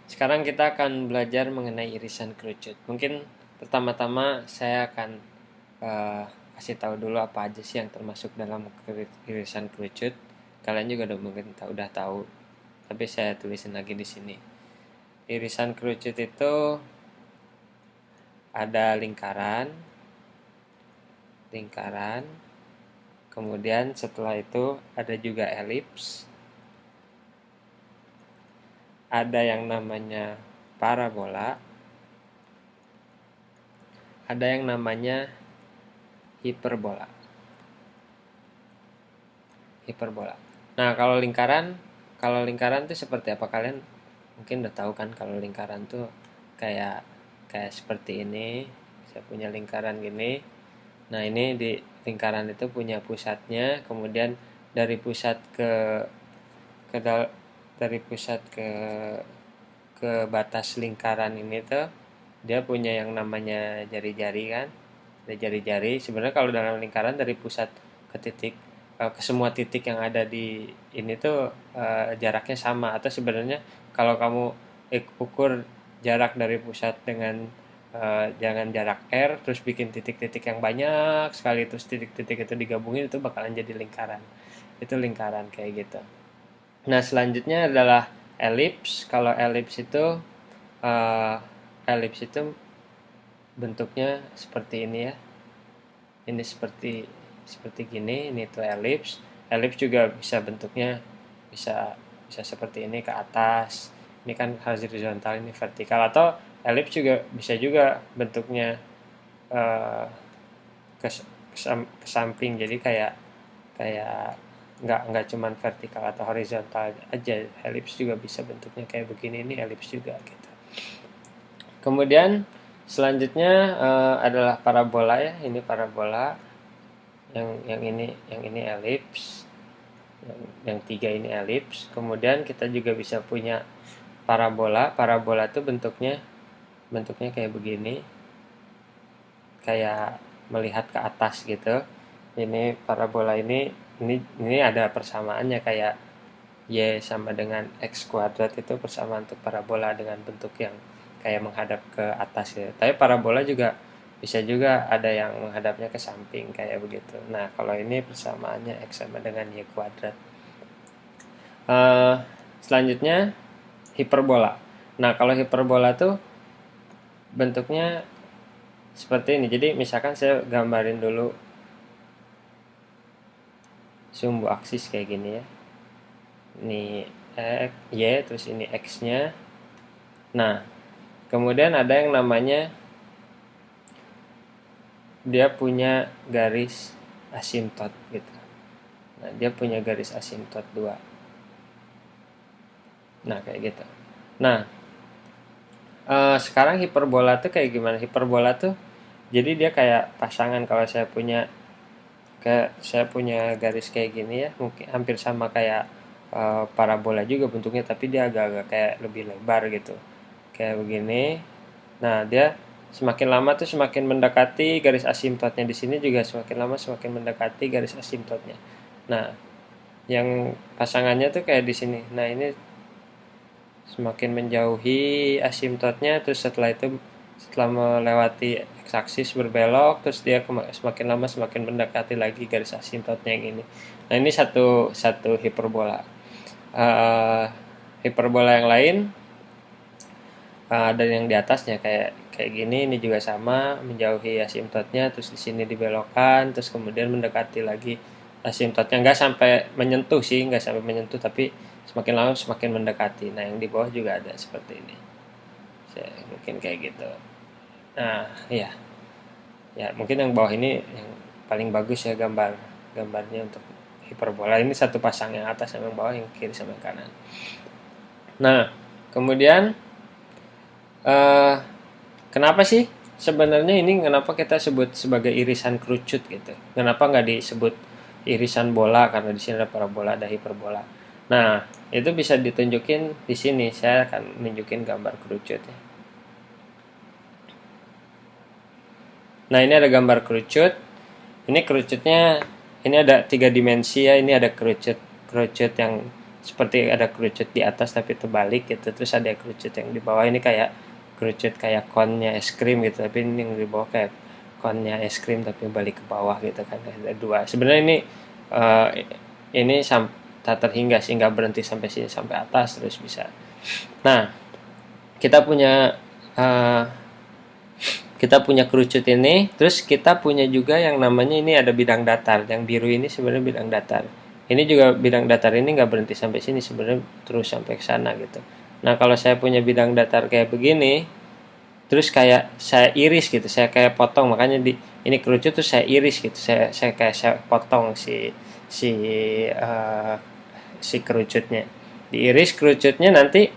Sekarang kita akan belajar mengenai irisan kerucut. Mungkin pertama-tama saya akan eh, kasih tahu dulu apa aja sih yang termasuk dalam irisan kerucut. Kalian juga udah tahu, tapi saya tulisin lagi di sini. Irisan kerucut itu ada lingkaran, lingkaran, kemudian setelah itu ada juga elips, ada yang namanya parabola, ada yang namanya hiperbola. Hiperbola. Nah, kalau lingkaran tuh seperti apa? Kalian mungkin udah tahu kan kalau lingkaran tuh kayak kayak seperti ini. Saya punya lingkaran gini. Nah, ini di lingkaran itu punya pusatnya, kemudian dari pusat ke dari pusat ke batas lingkaran ini tuh dia punya yang namanya jari-jari kan. Ada jari-jari. Sebenarnya kalau dalam lingkaran dari pusat ke titik ke semua titik yang ada di ini tuh jaraknya sama, atau sebenarnya kalau kamu ukur jarak dari pusat dengan jangan jarak R terus bikin titik-titik yang banyak sekali, terus titik-titik itu digabungin itu bakalan jadi lingkaran. Itu lingkaran kayak gitu. Nah, selanjutnya adalah elips. Kalau uh, elips itu bentuknya seperti ini ya. Ini seperti gini, ini tuh elips. Elips juga bisa bentuknya bisa bisa seperti ini ke atas. Ini kan horizontal, ini vertikal, atau elips juga bisa juga bentuknya eh, ke, ke samping. Jadi kayak kayak nggak cuman vertikal atau horizontal aja. Elips juga bisa bentuknya kayak begini, ini elips juga gitu. Kemudian selanjutnya adalah parabola ya. Ini parabola. Yang ini elips, yang tiga ini elips. Kemudian kita juga bisa punya parabola. Parabola itu bentuknya kayak begini, kayak melihat ke atas gitu. Ini parabola ini ada persamaannya, kayak y sama dengan x kuadrat. Itu persamaan untuk parabola dengan bentuk yang kayak menghadap ke atas gitu. Tapi parabola juga bisa juga ada yang menghadapnya ke samping kayak begitu. Nah, kalau ini persamaannya x sama dengan y kuadrat. Uh, Selanjutnya hiperbola. Nah, kalau hiperbola tuh bentuknya seperti ini. Jadi misalkan saya gambarin dulu sumbu aksis kayak gini ya. Ini x, y, terus ini x-nya. Nah, kemudian ada yang namanya dia punya garis asimtot gitu. Nah, dia punya garis asimtot 2. Nah, kayak gitu. Nah, sekarang hiperbola tuh kayak gimana? Hiperbola tuh jadi dia kayak pasangan. Kalau saya punya garis kayak gini ya, mungkin hampir sama kayak parabola juga bentuknya, tapi dia agak-agak kayak lebih lebar gitu. Kayak begini. Nah, dia semakin lama tuh semakin mendekati garis asimtotnya. Di sini juga semakin lama semakin mendekati garis asimtotnya. Nah, yang pasangannya tuh kayak di sini. Nah, ini semakin menjauhi asimtotnya, terus setelah melewati x-aksis berbelok, terus dia semakin lama semakin mendekati lagi garis asimtotnya yang ini. Nah, ini satu satu hiperbola. Uh, Hiperbola yang lain ada yang di atasnya kayak kayak gini. Ini juga sama, menjauhi asimtotnya, terus di sini dibelokkan, terus kemudian mendekati lagi asimtotnya. Nggak sampai menyentuh, tapi semakin lama semakin mendekati. Nah, yang di bawah juga ada seperti ini. Mungkin kayak gitu. Nah, iya, ya mungkin yang bawah ini yang paling bagus ya gambarnya untuk hiperbola. Ini satu pasang, yang atas sama yang bawah, yang kiri sama yang kanan. Nah, kemudian eh, kenapa sih sebenarnya ini, kenapa kita sebut sebagai irisan kerucut gitu? Kenapa nggak disebut irisan bola? Karena di sini ada parabola, ada hiperbola. Nah, itu bisa ditunjukin di sini. Saya akan nunjukin gambar kerucut ya. Nah, ini ada gambar kerucut. Ini kerucutnya, ini ada 3 dimensi ya. Ini ada kerucut kerucut yang seperti ada kerucut di atas tapi terbalik gitu, terus ada kerucut yang di bawah, ini kayak kerucut kayak konnya es krim gitu, tapi ini yang di bawah kayak konnya es krim tapi balik ke bawah gitu kan, ada dua. Sebenarnya uh, ini tak terhingga sehingga berhenti sampai sini, sampai atas terus bisa. Nah, kita punya uh, kita punya kerucut ini, terus kita punya juga yang namanya ini ada bidang datar. Yang biru ini sebenarnya bidang datar. Ini juga bidang datar ini nggak berhenti sampai sini, sebenarnya terus sampai ke sana gitu. Nah, kalau saya punya bidang datar kayak begini, terus kayak saya iris gitu, saya kayak potong, makanya di ini kerucut tuh saya iris gitu, saya potong si uh, si kerucutnya, diiris kerucutnya, nanti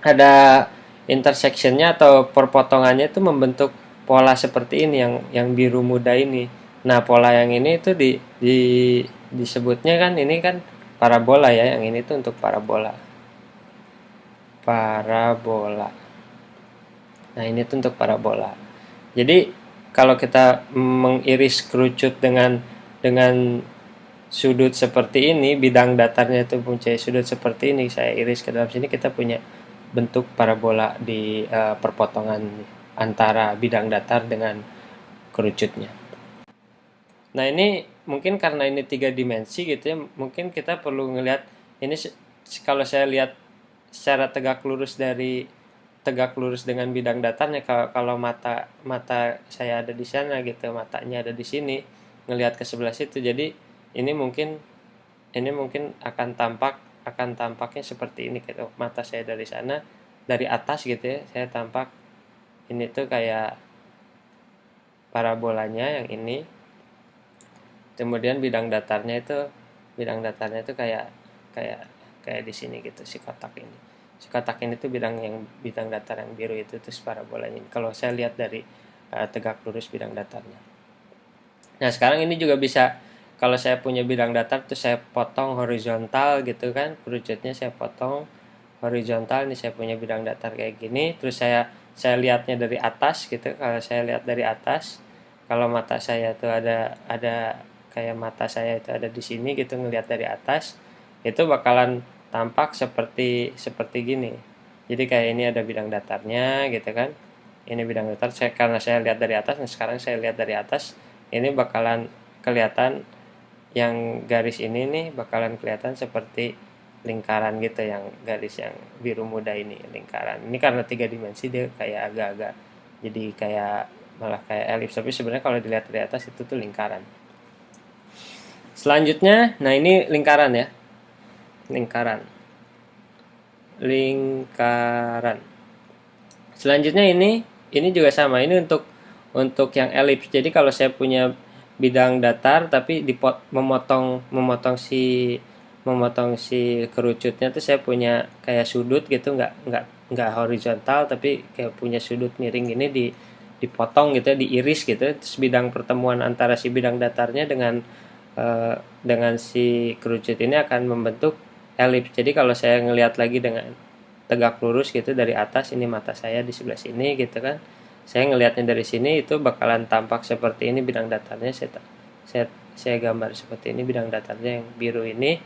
ada intersectionnya atau perpotongannya itu membentuk pola seperti ini, yang biru muda ini. Nah, pola yang ini itu disebutnya kan, ini kan parabola ya, yang ini tuh untuk parabola. Nah, ini tuh untuk parabola. Jadi kalau kita mengiris kerucut dengan sudut seperti ini, bidang datarnya itu punya sudut seperti ini, saya iris ke dalam sini, kita punya bentuk parabola di perpotongan antara bidang datar dengan kerucutnya. Nah, ini mungkin karena ini 3 dimensi gitu ya, mungkin kita perlu ngelihat ini. Kalau saya lihat secara tegak lurus dengan bidang datarnya, kalau mata mata saya ada di sana gitu, matanya ada di sini, ngelihat ke sebelah situ, jadi ini mungkin akan tampaknya seperti ini gitu. Mata saya dari sana, dari atas gitu ya, saya tampak ini tuh kayak parabolanya yang ini. Kemudian bidang datarnya itu kayak kayak kayak di sini gitu, si kotak ini. Si kotak ini tuh bidang datar yang biru itu, terus parabolanya ini. Kalau saya lihat dari tegak lurus bidang datarnya. Nah, sekarang ini juga bisa, kalau saya punya bidang datar tuh saya potong horizontal gitu kan, kerucutnya saya potong horizontal. Ini saya punya bidang datar kayak gini, terus saya lihatnya dari atas gitu. Kalau saya lihat dari atas, kalau mata saya tuh ada kayak mata saya itu ada di sini gitu, ngelihat dari atas, itu bakalan tampak seperti seperti gini. Jadi kayak ini ada bidang datarnya gitu kan. Ini bidang datar, karena saya lihat dari atas. Nah, sekarang saya lihat dari atas, ini bakalan kelihatan, yang garis ini nih bakalan kelihatan seperti lingkaran gitu, yang garis yang biru muda ini lingkaran. Ini karena 3 dimensi dia kayak agak-agak jadi kayak malah kayak elips, tapi sebenarnya kalau dilihat dari atas itu tuh lingkaran. Selanjutnya, nah ini lingkaran ya. Lingkaran. Selanjutnya ini juga sama. Ini untuk yang elips. Jadi kalau saya punya bidang datar tapi memotong si kerucutnya tuh, saya punya kayak sudut gitu, nggak horizontal tapi kayak punya sudut miring ini, dipotong gitu ya, diiris gitu. Terus bidang pertemuan antara si bidang datarnya dengan si kerucut ini akan membentuk elips. Jadi kalau saya ngelihat lagi dengan tegak lurus gitu dari atas, ini mata saya di sebelah sini gitu kan, saya ngelihatnya dari sini, itu bakalan tampak seperti ini bidang datarnya. Saya gambar seperti ini bidang datarnya, yang biru ini,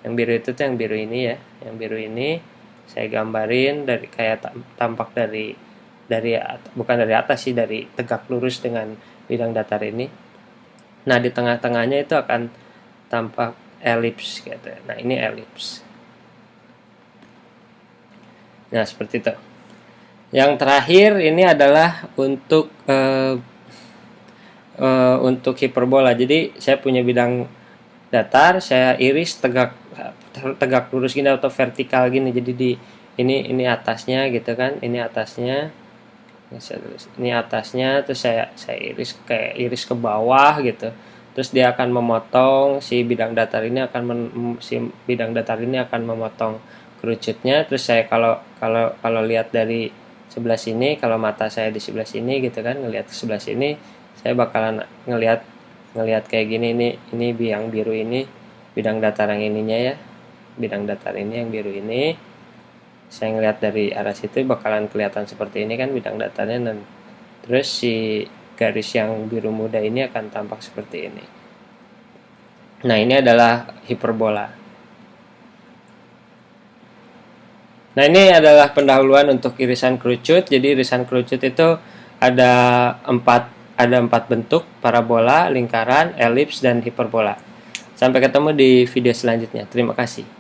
yang biru itu tuh yang biru ini ya, yang biru ini saya gambarin dari kayak tampak bukan dari atas sih, dari tegak lurus dengan bidang datar ini. Nah, di tengah-tengahnya itu akan tampak elips gitu. Nah, ini elips. Nah, seperti itu. Yang terakhir ini adalah untuk hiperbola. Jadi saya punya bidang datar, saya iris tegak lurus gini atau vertikal gini. Jadi ini atasnya gitu kan, ini atasnya, terus saya iris ke bawah gitu. Terus dia akan memotong si bidang datar ini akan memotong kerucutnya. Terus saya kalau lihat dari sebelah sini, kalau mata saya di sebelah sini gitu kan, ngelihat ke sebelah sini, saya bakalan ngelihat kayak gini. Ini yang biru ini bidang datar yang ininya ya, bidang datar ini yang biru ini, saya ngelihat dari arah situ bakalan kelihatan seperti ini kan bidang datarnya. Dan terus si garis yang biru muda ini akan tampak seperti ini. Nah, ini adalah hiperbola. Nah, ini adalah pendahuluan untuk irisan kerucut. Jadi irisan kerucut itu ada empat bentuk: parabola, lingkaran, elips, dan hiperbola. Sampai ketemu di video selanjutnya. Terima kasih.